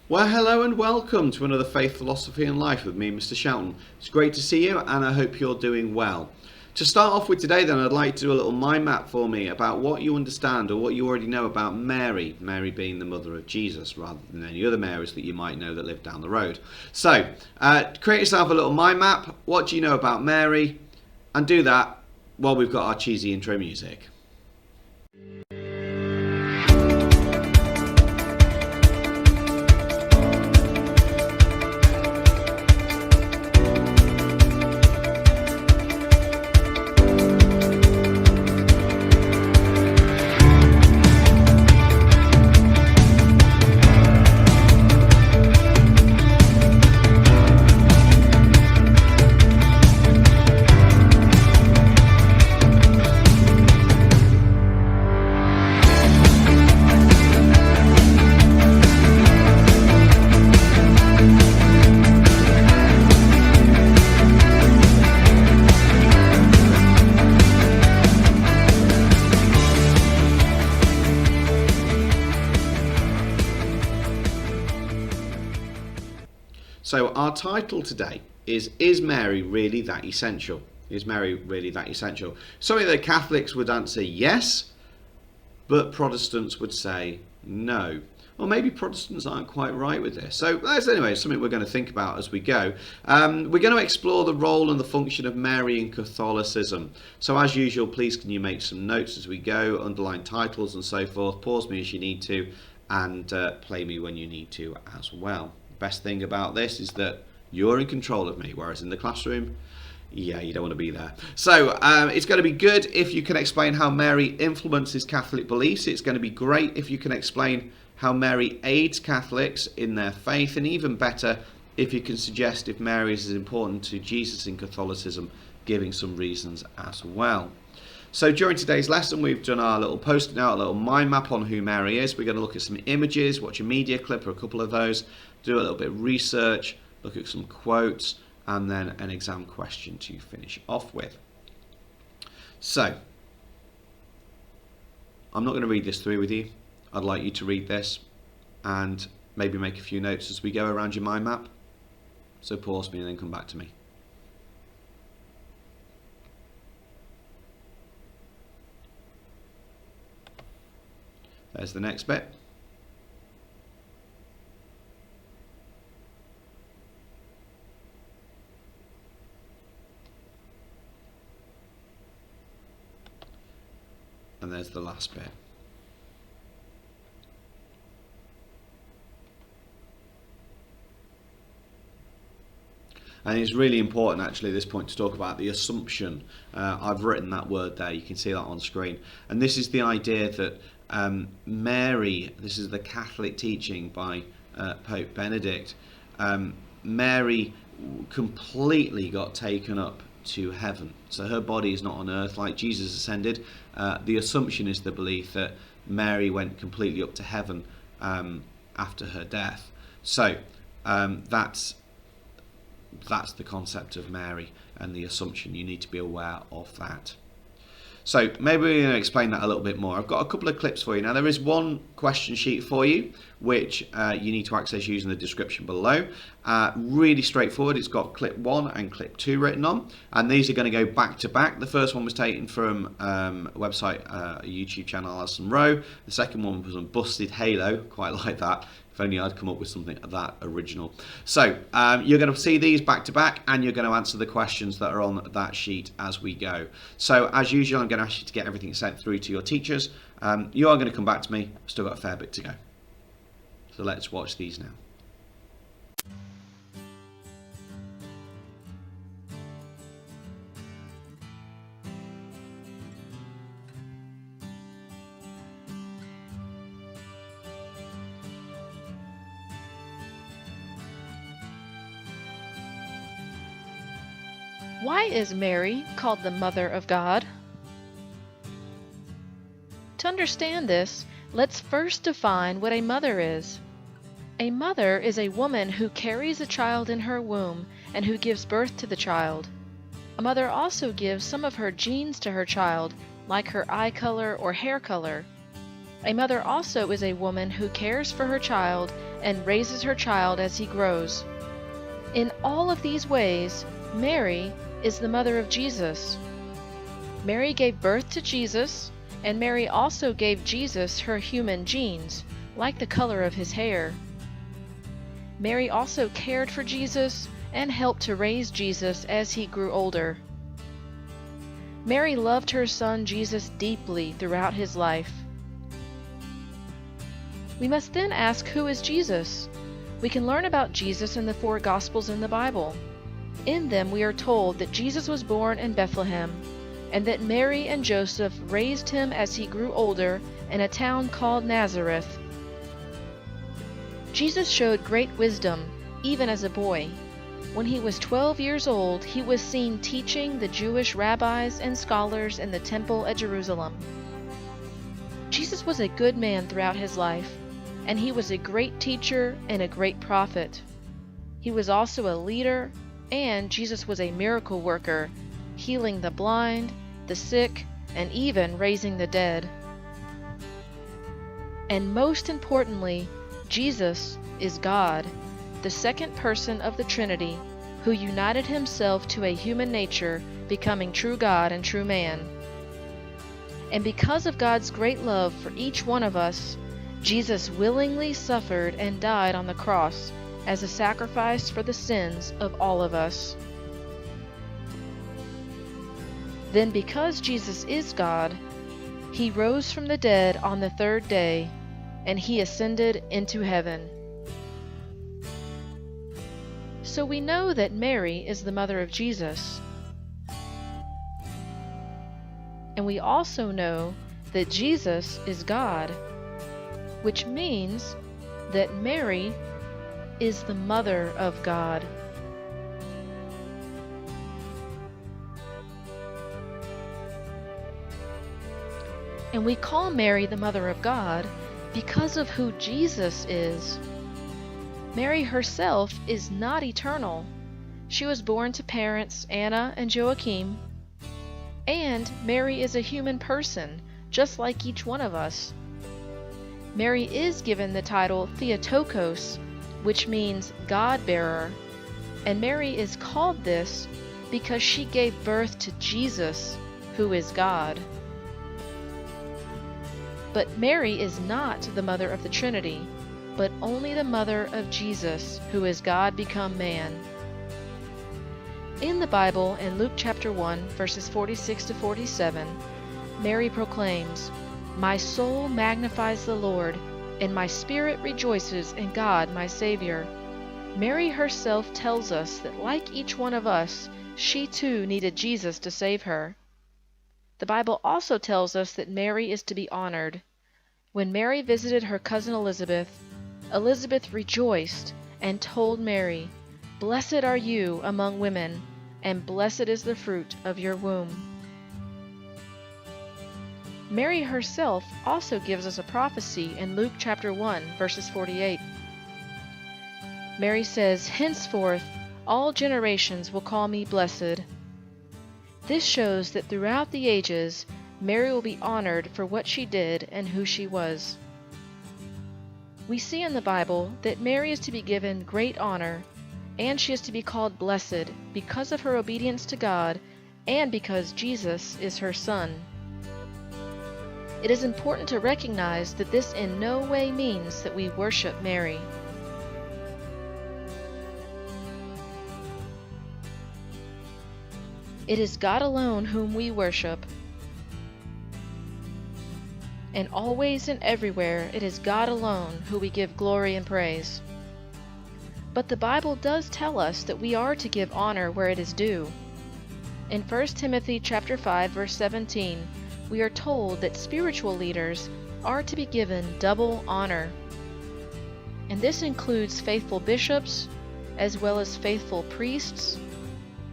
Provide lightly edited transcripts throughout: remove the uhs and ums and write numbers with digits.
Well, hello and welcome to another Faith, Philosophy and Life with me, Mr. Shelton. It's great to see you and I hope you're doing well. To start off with today then, I'd like to do a little mind map for me about what you understand or what you already know about Mary, Mary being the mother of Jesus rather than any other Marys that you might know that live down the road. So, create yourself a little mind map. What do you know about Mary? And do that while we've got our cheesy intro music. So our title today is Mary really that essential? Is Mary really that essential? Something that Catholics would answer yes, but Protestants would say no. Or maybe Protestants aren't quite right with this. So that's anyway something we're going to think about as we go. We're going to explore the role and the function of Mary in Catholicism. So as usual, please can you make some notes as we go, underline titles and so forth, pause me as you need to, and play me when you need to as well. Best thing about this is that you're in control of me, whereas in the classroom, yeah, you don't want to be there. So it's going to be good if you can explain how Mary influences Catholic beliefs. It's going to be great if you can explain how Mary aids Catholics in their faith, and even better if you can suggest if Mary is as important to Jesus in Catholicism, giving some reasons as well. So during today's lesson, we've done our little post-it note, a little mind map on who Mary is. We're going to look at some images, watch a media clip or a couple of those, do a little bit of research, look at some quotes, and then an exam question to finish off with. So, I'm not going to read this through with you. I'd like you to read this and maybe make a few notes as we go around your mind map. So pause me and then come back to me. There's the next bit. And there's the last bit. And it's really important actually at this point to talk about the assumption. I've written that word there, you can see that on screen. And this is the idea that Mary, this is the Catholic teaching by Pope Benedict, Mary completely got taken up to heaven. So her body is not on earth like Jesus ascended. The assumption is the belief that Mary went completely up to heaven after her death. So that's the concept of Mary and the assumption. You need to be aware of that. So maybe we're going to explain that a little bit more. I've got a couple of clips for you. Now there is one question sheet for you which you need to access using the description below. Really straightforward. It's got clip 1 and clip 2 written on, and these are going to go back to back. The first one was taken from a website, a YouTube channel, Alison Rowe. The second one was on Busted Halo, quite like that. If only I'd come up with something that original. So you're going to see these back to back, and you're going to answer the questions that are on that sheet as we go. So as usual, I'm going to ask you to get everything sent through to your teachers. You are going to come back to me. I've still got a fair bit to go. So let's watch these now. Why is Mary called the Mother of God? To understand this, let's first define what a mother is. A mother is a woman who carries a child in her womb and who gives birth to the child. A mother also gives some of her genes to her child, like her eye color or hair color. A mother also is a woman who cares for her child and raises her child as he grows. In all of these ways, Mary is the mother of Jesus. Mary gave birth to Jesus, and Mary also gave Jesus her human genes, like the color of his hair. Mary also cared for Jesus and helped to raise Jesus as he grew older. Mary loved her son Jesus deeply throughout his life. We must then ask, who is Jesus? We can learn about Jesus in the 4 Gospels in the Bible. In them we are told that Jesus was born in Bethlehem, and that Mary and Joseph raised him as he grew older in a town called Nazareth. Jesus showed great wisdom, even as a boy. When he was 12 years old, he was seen teaching the Jewish rabbis and scholars in the temple at Jerusalem. Jesus was a good man throughout his life, and he was a great teacher and a great prophet. He was also a leader, and Jesus was a miracle worker, healing the blind, the sick, and even raising the dead. And most importantly, Jesus is God, the second person of the Trinity, who united himself to a human nature, becoming true God and true man. And because of God's great love for each one of us, Jesus willingly suffered and died on the cross as a sacrifice for the sins of all of us. Then, because Jesus is God, he rose from the dead on the 3rd day, and he ascended into heaven. So we know that Mary is the mother of Jesus. And we also know that Jesus is God, which means that Mary is the mother of God. And we call Mary the mother of God because of who Jesus is. Mary herself is not eternal. She was born to parents Anna and Joachim, and Mary is a human person, just like each one of us. Mary is given the title Theotokos, which means God-bearer, and Mary is called this because she gave birth to Jesus, who is God. But Mary is not the mother of the Trinity, but only the mother of Jesus, who is God become man. In the Bible, in Luke chapter 1, verses 46 to 47, Mary proclaims, "My soul magnifies the Lord, and my spirit rejoices in God my Savior." Mary herself tells us that like each one of us, she too needed Jesus to save her. The Bible also tells us that Mary is to be honored. When Mary visited her cousin Elizabeth, Elizabeth rejoiced and told Mary, "Blessed are you among women, and blessed is the fruit of your womb." Mary herself also gives us a prophecy in Luke chapter 1, verses 48. Mary says, "Henceforth all generations will call me blessed." This shows that throughout the ages, Mary will be honored for what she did and who she was. We see in the Bible that Mary is to be given great honor, and she is to be called blessed because of her obedience to God and because Jesus is her son. It is important to recognize that this in no way means that we worship Mary. It is God alone whom we worship. And always and everywhere it is God alone who we give glory and praise. But the Bible does tell us that we are to give honor where it is due. In 1 Timothy chapter 5, verse 17, we are told that spiritual leaders are to be given double honor. And this includes faithful bishops, as well as faithful priests,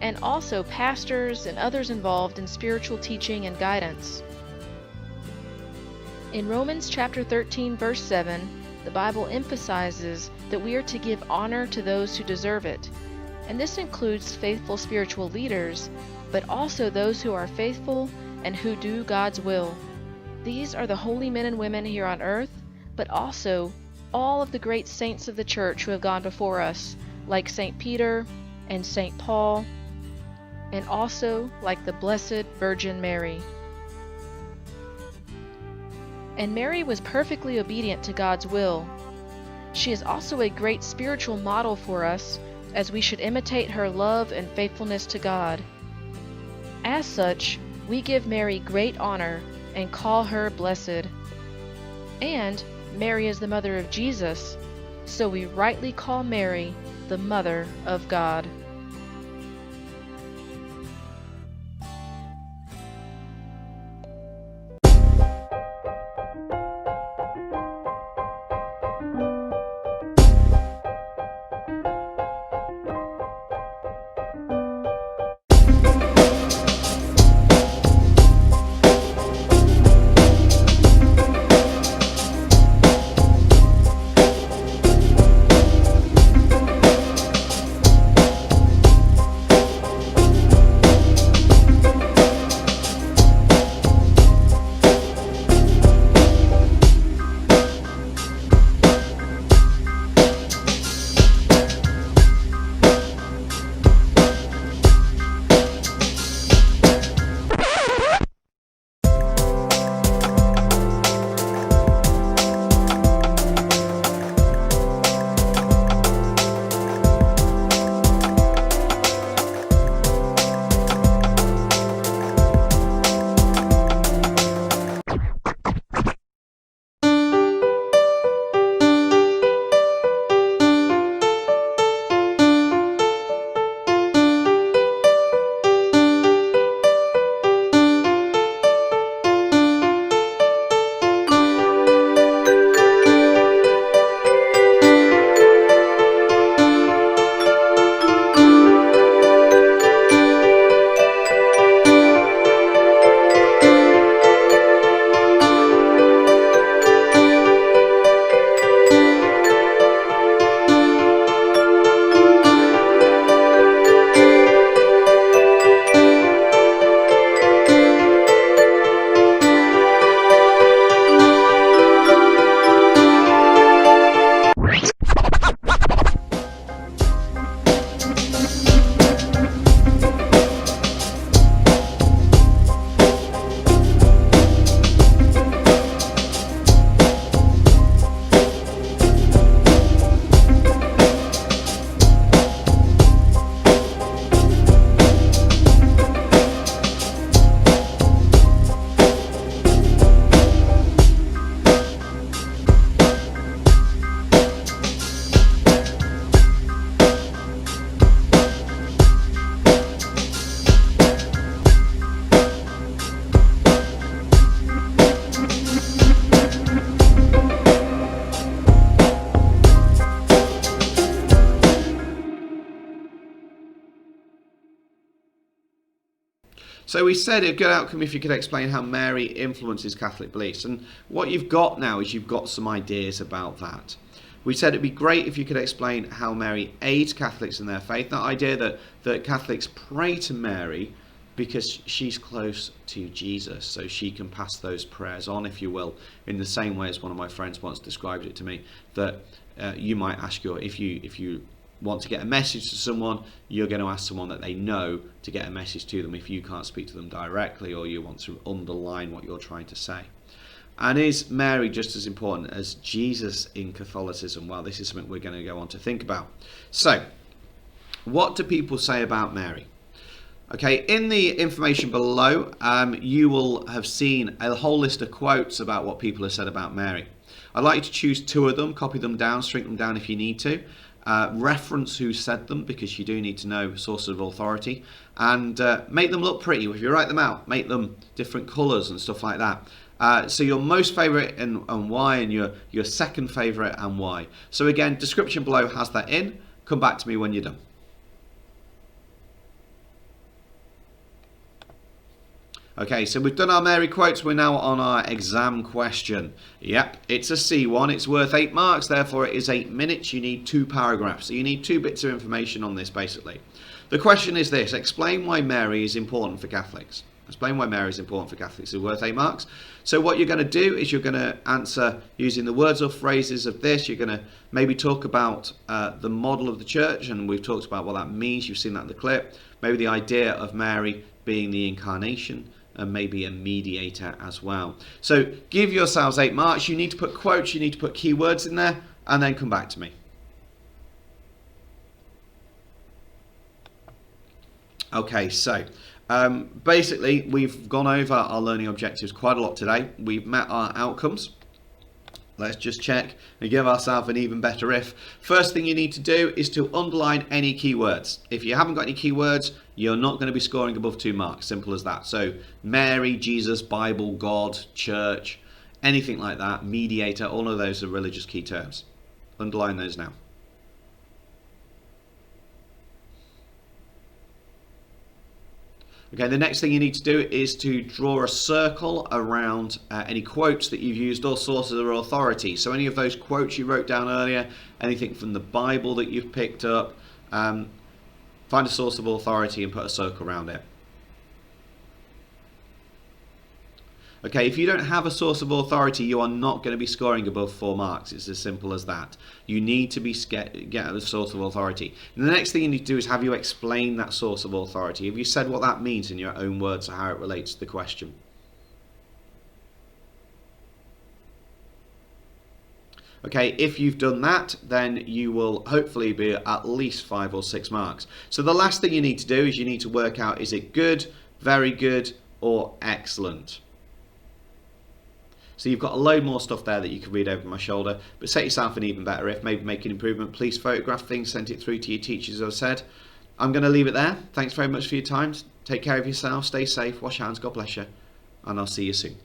and also pastors and others involved in spiritual teaching and guidance. In Romans chapter 13, verse 7, the Bible emphasizes that we are to give honor to those who deserve it, and this includes faithful spiritual leaders, but also those who are faithful and who do God's will. These are the holy men and women here on earth, but also all of the great saints of the Church who have gone before us, like St. Peter and St. Paul, and also like the Blessed Virgin Mary. And Mary was perfectly obedient to God's will. She is also a great spiritual model for us, as we should imitate her love and faithfulness to God. As such, we give Mary great honor and call her blessed. And Mary is the mother of Jesus, so we rightly call Mary the Mother of God. So we said a good outcome if you could explain how Mary influences Catholic beliefs. And what you've got now is you've got some ideas about that. We said it'd be great if you could explain how Mary aids Catholics in their faith. That idea that Catholics pray to Mary because she's close to Jesus, so she can pass those prayers on, if you will, in the same way as one of my friends once described it to me, that you might ask if you want to get a message to someone, you're going to ask someone that they know to get a message to them if you can't speak to them directly, or you want to underline what you're trying to say. And is Mary just as important as Jesus in Catholicism? Well, this is something we're going to go on to think about. So, what do people say about Mary? Okay, in the information below, you will have seen a whole list of quotes about what people have said about Mary. I'd like you to choose 2 of them, copy them down, shrink them down if you need to. Reference who said them, because you do need to know sources of authority, and make them look pretty. If you write them out, make them different colours and stuff like that. So your most favourite and why, and your second favourite and why. So again, description below has that in. Come back to me when you're done. Okay, so we've done our Mary quotes. We're now on our exam question. Yep, it's a C1. It's worth 8 marks. Therefore, it is 8 minutes. You need 2 paragraphs. So you need 2 bits of information on this, basically. The question is this. Explain why Mary is important for Catholics. Explain why Mary is important for Catholics is worth 8 marks. So what you're going to do is you're going to answer using the words or phrases of this. You're going to maybe talk about the model of the church, and we've talked about what that means. You've seen that in the clip. Maybe the idea of Mary being the incarnation, and maybe a mediator as well. So give yourselves 8 marks. You need to put quotes, you need to put keywords in there, and then come back to me. Okay, so basically we've gone over our learning objectives quite a lot today. We've met our outcomes. Let's just check and give ourselves an even better if. First thing you need to do is to underline any keywords. If you haven't got any keywords, you're not going to be scoring above 2 marks. Simple as that. So Mary, Jesus, Bible, God, church, anything like that, mediator, all of those are religious key terms. Underline those now. Okay, the next thing you need to do is to draw a circle around any quotes that you've used or sources of authority. So any of those quotes you wrote down earlier, anything from the Bible that you've picked up, find a source of authority and put a circle around it. Okay, if you don't have a source of authority, you are not going to be scoring above 4 marks. It's as simple as that. You need to get a source of authority. And the next thing you need to do is have you explain that source of authority. Have you said what that means in your own words or how it relates to the question? Okay, if you've done that, then you will hopefully be at least 5 or 6 marks. So the last thing you need to do is you need to work out, is it good, very good, or excellent? So you've got a load more stuff there that you can read over my shoulder, but set yourself an even better if, maybe make an improvement. Please photograph things, send it through to your teachers, as I said. I'm going to leave it there. Thanks very much for your time. Take care of yourself, stay safe, wash your hands, God bless you, and I'll see you soon.